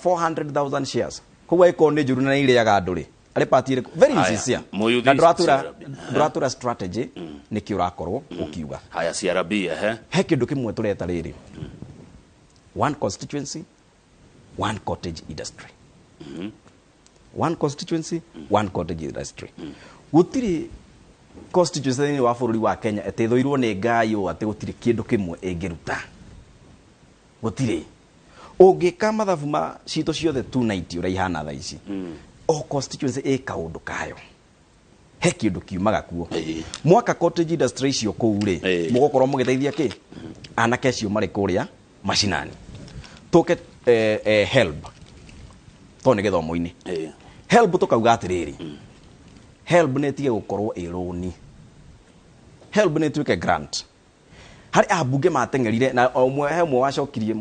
400,000 shares kwa iko ne juru na ile ya gaduri ari party very sincere na duratura strategy ni kiurakorwo ukiuga haya CRB he kindu kimwe tureta riri one constituency one cottage industry one constituency one cottage industry gutiri constituency ni wa bururi wa Kenya etithoirwo ni ngai o ate gutiri kindu kimwe ingiruta gutiri ungika mathabu ma cito ciothe 290 ura ihana tha ici o constituency e kaundu kayo he kindu kiumaga kuo mwaka cottage industry cio kuu ri mugokorwo mugiteithia ki anake cio mari kuria mashinani toke help tone githomo-ini help tukauga atiriri help ne tige gukorwo ironi help ne tuike grant hari abunge matengerire na omwe he mwe wacokirie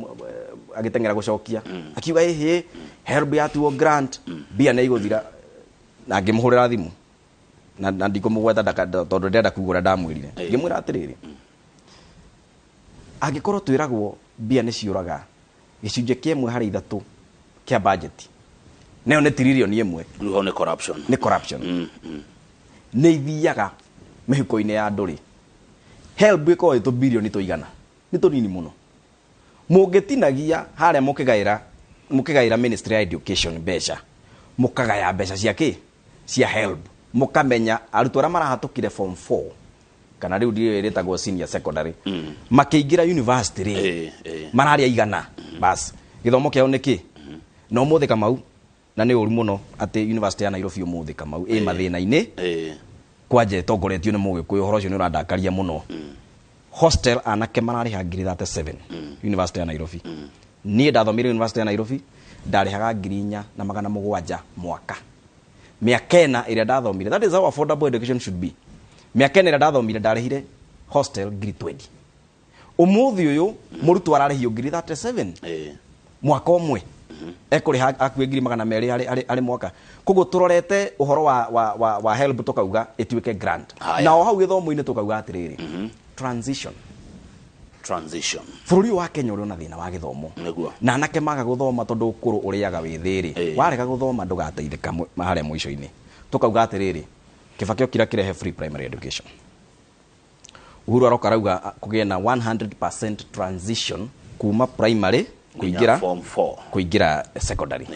agitengera gucokia akiuga ehe help yatuo grant bia na iguthira na ngimuhurira thimu na ndiko mugweta tondu ndenda kugura ndamwirire ngimwira atiriri agikorwo twiragwo bia ni ciuraga gicunje kiemwe hari ithatu kia budget neo ne trillion imwe ruho ne corruption ne ithiaga mihiko-ini ya nduri help iko ito billion to igana ni to nini muno mugitinagia haria mukigaira ministry ya education mbeca mukagaya mbeca cia ki cia help mukamenya arutu ara marahatukire form 4 kana riu ndio iretagwo senior secondary makiingira university ri mararia igana bas githomo kiao niki no muthe Kamau na ni uri muno ati university ya Nairobi muthe Kamau mathina-ini kwaje tongoretio ni mugikuyu horo cio ni urandakaria muno hostel anake marariha ngiri 37 university ya Nairobi nie ndathomire university ya Nairobi ndarihaga ngiri 4,700 mwaka miakena ira ndathomire that is how affordable education should be miakena ira ndathomire ndarihire hostel ngiri 20 umuthi uyu murutu ararihio ngiri 37 mwaka omwe ekuriha akue ngiri 200 ari mwaka koguo turorete uhoro wa help tukauga ituike grant na o hau githomo-ini tukauga atiriri transition bururi wa Kenya uri na thina wa githomo na anake maga guthoma tondu ukuru uriaga withiri warega guthoma ndugateithika haria mwisho-ini tukauga atiriri Kibaki kira kirehe free primary education Uhuru aroka rauga kugie na 100% transition kuma primary kuingira secondary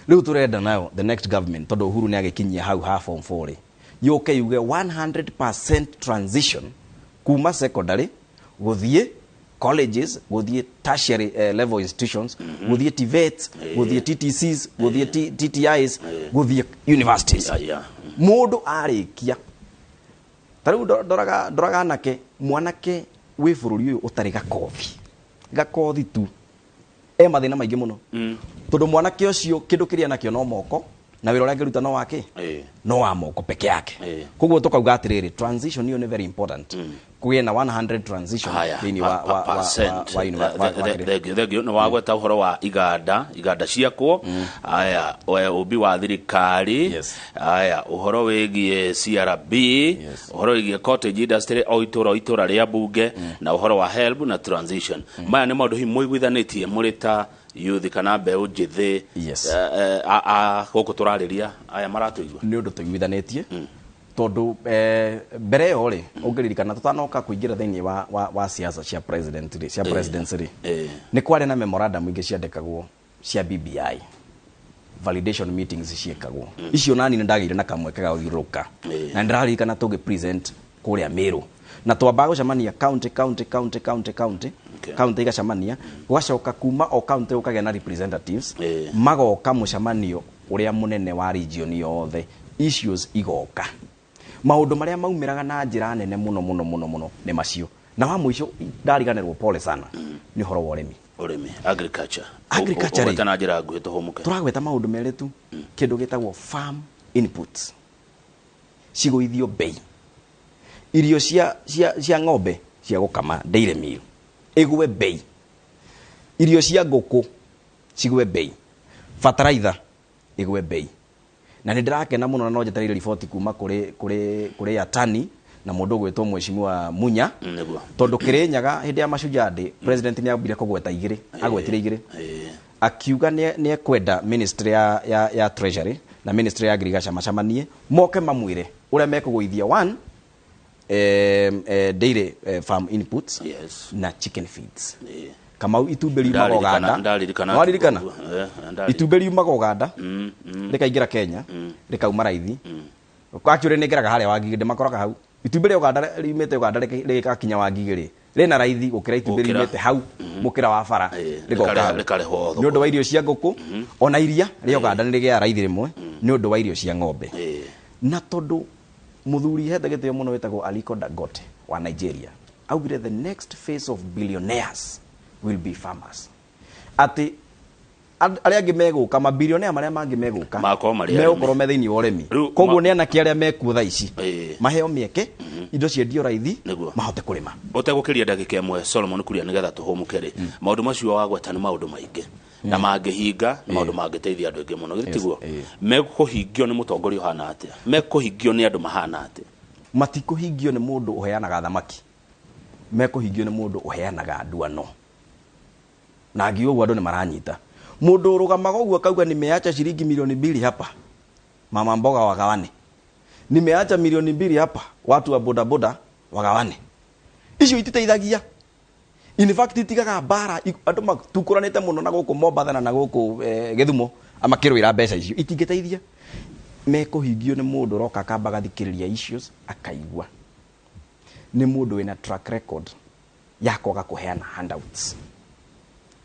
riu turenda nayo the next government tondu Uhuru ni agikinyia hau ha form 4 ri yuke yuge 100% transition kuma secondary guthie colleges guthie tertiary level institutions guthie TVET guthie TTCs guthie TTIs guthie universities mundu arikia tariu doraga nake mwanake wi bururi uyu utari gakothi tu mathina maingi muno tondu mwanake ucio kindu kiria nakio no moko na wira uria ngiruta no wake no wa moko peke yake koguo tukauga atiriri transition hiyo ni very important kuye na 100 transition thini wa no wagweta uhoro wa iganda ciakwo aya ubi wa thirikari aya uhoro wigie CRB uhoro wigie cottage industry o itura ria bunge na uhoro wa help na transition maya ni maundu himu igwithanitie murita youth kana mbeu njithi guku turariria aya maratuigwa ni undu tuigwithanitie tondu mbere yo ri ungiririkana tutanoka kuingira thini wa siasa cia presidency ni kwari na memorandum ingi ciandikagwo cia BBI validation meetings ciekagwo icio nani ndagire na kamweke ga uthiruka na ndirarikana tugi present kuria Meru na twamba gucemania county igacemania gwacoka kuma o county ukagea na representatives magoka mucemanio uria munene wa region yothe issues igoka maundu maria maumiraga na njira nene muno ni macio na wa mwisho ndariganirwo pole sana ni horo wa urimi agriculture na njira nguhito homuke turagweta maundu meretu kindu gitagwo farm inputs ciguithio bei irio cia ng'ombe cia gukama dairy meal igwe bei irio cia nguku cigwe bei fertilizer igwe bei na ndirakena muno no njeterire report kuma kuri atani na mundu gwetwo mweshimiwa Munya tondu Kirinyaga hindi ya Mashujaa Day president ni ambire kugweta igiri agwetire igiri akiuga ni ekwenda ministry ya treasury na ministry ya agriculture macamanie moke mamwire uria mekugwithia one dairy farm inputs na chicken feeds Kamau itumberi magoganda ndaririkana itumberi magoganda rikaingira Kenya rikauma raithi kwakire negeraga haria wangiginde makoraga hau itumberi oganda rimete oganda rikakinya wangigire rena raithi gukira itumberi rimete hau mukira wa bara rikoka ni undu wa irio cia nguku ona iria ri oganda ni rigia raithi rimwe ni undu wa irio cia ng'ombe na tondu muthuri hetagete muno wetagwo Aliko Dangote wa Nigeria augire the next phase of billionaires will be farmers. Ati aria angi meguka mabilionea maria mangi meguka megukoro me thiini wa uremi koguo ni anake aria mekuo tha ici maheo mieke indo ciendio raithi mahote kurima utegukiria ndagika imwe Solomon Kuria nigetha tuhumukere maundu macio wagweta ni maundu maingi na mangihinga ni maundu mangiteithia andu aingi muno gitiguo mekuhingio ni mutongoria hana atia mekuhingio ni andu mahana atia matikuhingio ni mundu uheanaga thamaki mekuhingio ni mundu uheanaga nduano na ngiugo andu ni maranyita mundu urugamaga uguo kauga nimeacha shilingi milioni 2 hapa mama mboga wagawane nimeacha milioni 2 hapa watu wa boda boda wagawane icio ititeithagia in fact itigaga bara andu matukuranite muno na guku Mombasa na guku Githumo ama kirwira mbeca icio itingiteithia mekuhingio ni mundu roka kambaga thikiriria issues akaigua ni mundu wina track record ya kwaga kuheana handouts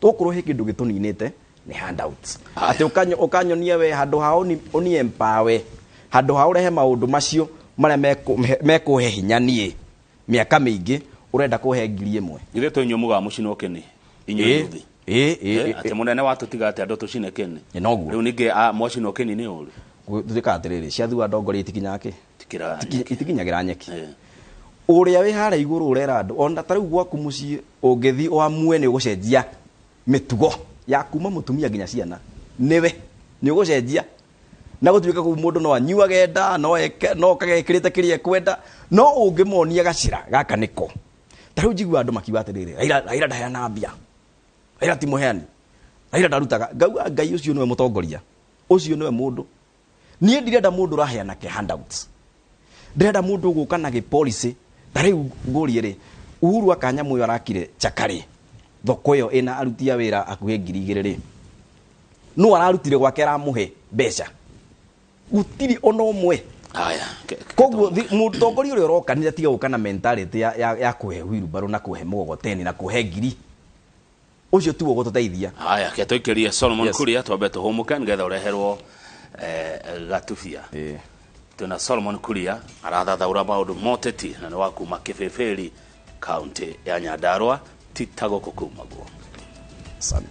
tokoro he kindu gituninite ni handouts ati ukanyonia we handu hao ni empower handu hao rehe maundu macio maria mekuhe hinya nie miaka mingi urenda kuhe 1,000 ile to nyomu ga mucino kene inyuthi ati munene watu tiga ati andu tucine kene riu ninge mucino kene ni uri thika atiriri cia thua ndongori itikinyake itikinyagira nyeki uria we hara iguru urera andu ona tariu gwaku mucii ungithi wamue ni ugucenjia mitugo ya kuma mutumia nginya ciana niwe ni ugucenjia na gutuika ku mundu no anyuage nda no kagekirite kirie kwenda no ungimonia gacira gaka niko tariu njigua andu makiwa atiriri Raila ndaheana mbia Raila ti muheani Raila ndarutaga ngauga ngai ucio niwe mutongoria ucio niwe mundu nie ndirenda mundu raheana ke handouts ndirenda mundu guka na policy tariu ngurie ri Uhuru akanya muyo arakire chakari thoko yo ina arutia wira akuhe 2,000 ri no ararutire gwake ramuhe mbeca gutiri ono umwe aya koguo mutongoria uri uroka ni atiga guka na mentality ya kuhe wheelbarrow na kuhe mugogoteni na kuhe ngiri ucio tu ugututeithia aya ke toikeria Solomon Kuria twambe tuhumuka nigetha ureherwo gatufia tuna Solomon Kuria arathathaura maundu moteti na ni wakuma Kibeberi county ya Nyandarua titago kukumagwo. Asante.